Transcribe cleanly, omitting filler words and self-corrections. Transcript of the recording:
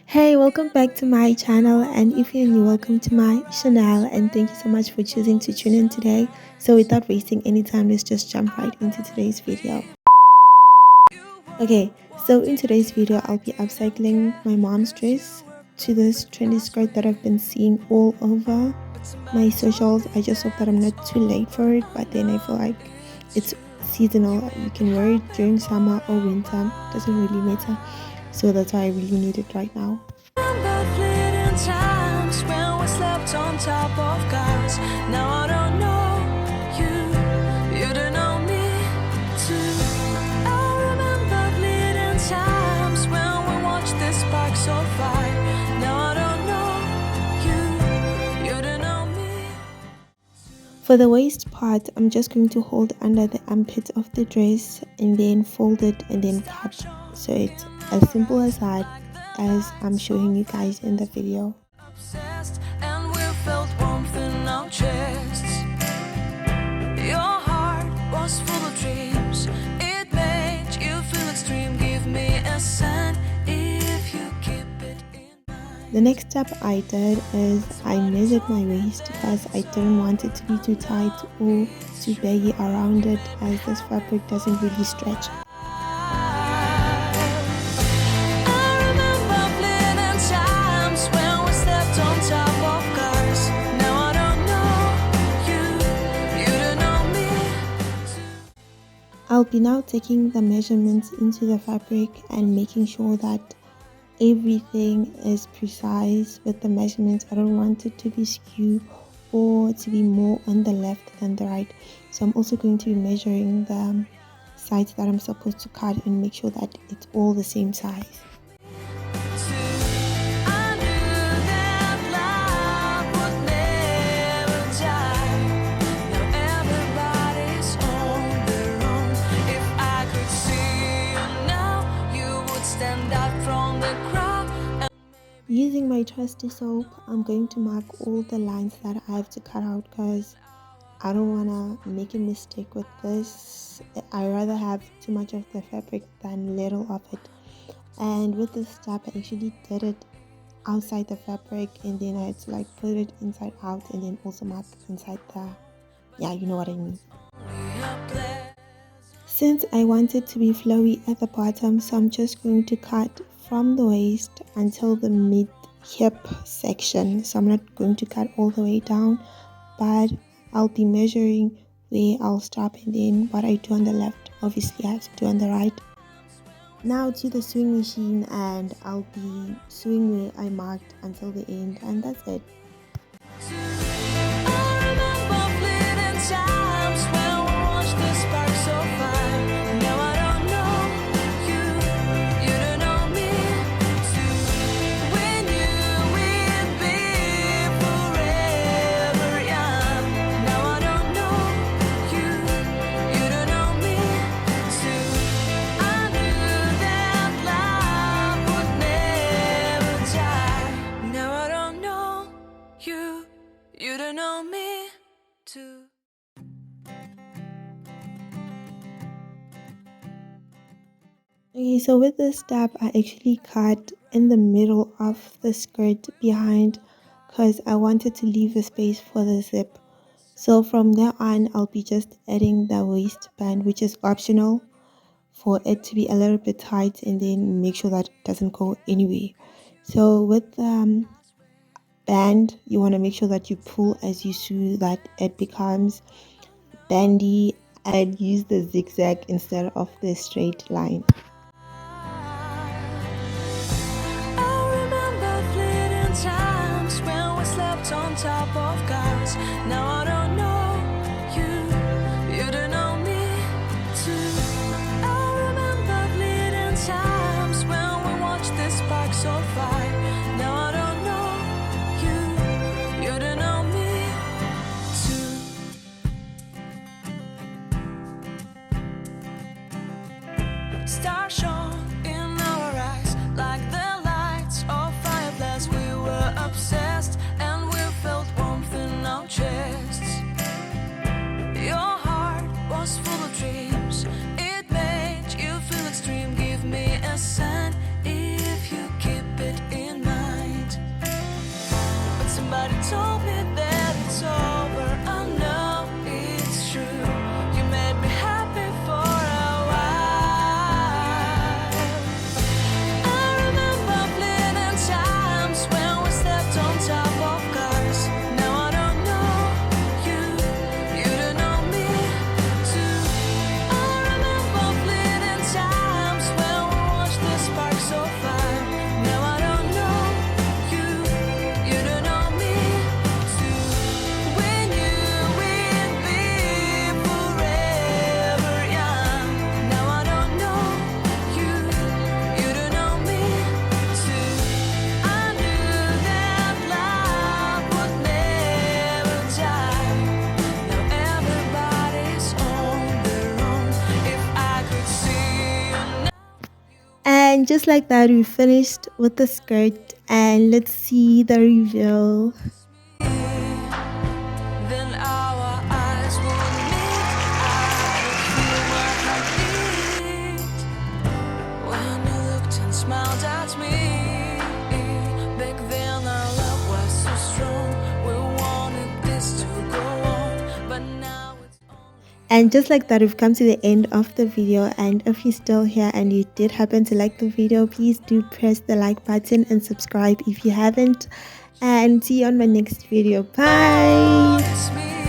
Hey, welcome back to my channel, and if you're new, welcome to my channel, and thank you so much for choosing to tune in today. So without wasting any time, let's just jump right into today's video. Okay, so in today's video I'll be upcycling my mom's dress to this trendy skirt that I've been seeing all over my socials. I just hope that I'm not too late for it, but then I feel like it's seasonal. You can wear it during summer or winter, doesn't really matter. So that's why I really need it right now. Times when we slept on top of cars. Now I don't know you don't know me too. I remember fleeting times when we watched the sparks so fire. Now I don't know you don't know me. For the waist part, I'm just going to hold under the armpit of the dress and then fold it and then cut. So it's as simple as that, as I'm showing you guys in the video. Obsessed, and we felt warmth in our chests. Your heart was full of dreams. It made you feel extreme. Give me a sign if you keep it in mind. The next step I did is I measured my waist because I didn't want it to be too tight or too baggy around it, as this fabric doesn't really stretch. I'll be now taking the measurements into the fabric and making sure that everything is precise with the measurements. I don't want it to be skewed or to be more on the left than the right. So I'm also going to be measuring the sides that I'm supposed to cut and make sure that it's all the same size. Using my trusty soap, I'm going to mark all the lines that I have to cut out because I don't want to make a mistake with this. I rather have too much of the fabric than little of it. And with this step, I actually did it outside the fabric, and then I had to like put it inside out and then also mark inside the, yeah, you know what I mean. Since I want it to be flowy at the bottom, so I'm just going to cut from the waist until the mid hip section. So I'm not going to cut all the way down, but I'll be measuring where I'll stop, and then what I do on the left obviously I have to do on the right. Now to the sewing machine, and I'll be sewing where I marked until the end, and that's it. You don't know me too. Okay, so with this step, I actually cut in the middle of the skirt behind because I wanted to leave a space for the zip. So from there on, I'll be just adding the waistband, which is optional, for it to be a little bit tight, and then make sure that it doesn't go anywhere. So with the band, you want to make sure that you pull as you sew, that it becomes bandy, and use the zigzag instead of the straight line. I remember fleeting times when we slept on top of cars. Now I don't know you don't know me too. I remember fleeting times when we watched the sparks so fire. Now I don't know you don't know me too. Stars shone in our eyes like the lights of fireflies. We were obsessed, and we felt warmth in our chests. Your heart was full of dreams. It made you feel extreme. Give me a sign if you can. just like that, we finished with the skirt, and let's see the reveal. Then our eyes would meet. I feel my heart beat when you looked and smiled at me. Back then our love was so strong. We wanted this to go on, but now it's And just like that, we've come to the end of the video. And if you're still here and you did happen to like the video, please do press the like button and subscribe if you haven't. And see you on my next video. Bye. only me.